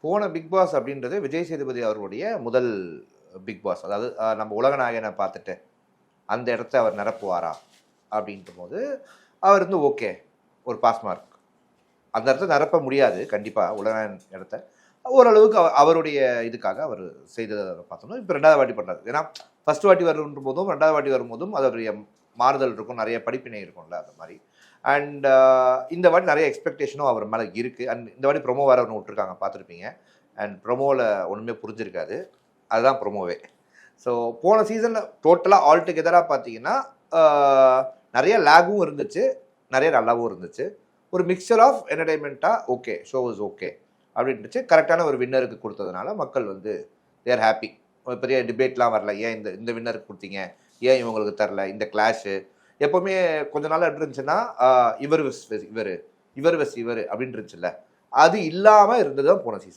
போன big pass அப்படின்றது விஜய் சேதுபதி அவர்களுடைய முதல் பிக் பாஸ். அதாவது நம்ம உலகநாயகனை பார்த்துட்டு அந்த இடத்த அவர் நிரப்புவாரா அப்படின்ற போது அவர் வந்து ஓகே ஒரு பாஸ் மார்க். அந்த இடத்த நிரப்ப முடியாது கண்டிப்பாக உலகநாயகன் இடத்த. ஓரளவுக்கு அவருடைய இதுக்காக அவர் செய்ததை பார்த்தோம்னா இப்போ 2வது வாட்டி பண்ணுறாரு. ஏன்னா ஃபர்ஸ்ட் வாட்டி வருன்ற போதும் 2வது வாட்டி வரும்போதும் அதோடைய மாறுதல் இருக்கும், நிறைய படிப்பினை இருக்கும்ல அந்த மாதிரி. அண்ட் இந்த வாட்டி நிறைய எக்ஸ்பெக்டேஷனும் அவர் மேலே இருக்குது. அண்ட் இந்த வாட்டி ப்ரொமோ வேறு ஒன்று விட்டுருக்காங்க, பார்த்துருப்பீங்க. அண்ட் ப்ரொமோவில் ஒன்றுமே புரிஞ்சிருக்காது, அதுதான் ப்ரொமோவே. ஸோ போன சீசனில் டோட்டலாக ஆல் டுகெதராக பார்த்தீங்கன்னா நிறைய லேகும் இருந்துச்சு, நிறைய நல்லாவும் இருந்துச்சு. ஒரு மிக்சர் ஆஃப் என்டர்டைன்மெண்ட்டாக ஓகே, ஷோ இஸ் ஓகே அப்படின்ட்டுச்சு. கரெக்டான ஒரு வின்னருக்கு கொடுத்ததுனால மக்கள் வந்து தேர் ஹாப்பி. பெரிய டிபேட்லாம் வரல, ஏன் இந்த வின்னருக்கு கொடுத்தீங்க, ஏன் இவங்களுக்கு தரல, இந்த கிளாஷு. எப்போவுமே கொஞ்ச நாள் எப்படி இருந்துச்சுன்னா இவர் வெஸ் இவர், இவர் வெஸ் இவர் அப்படின்னு இருந்துச்சுல்ல, அது இல்லாமல் இருந்தது தான் போன சீசன்.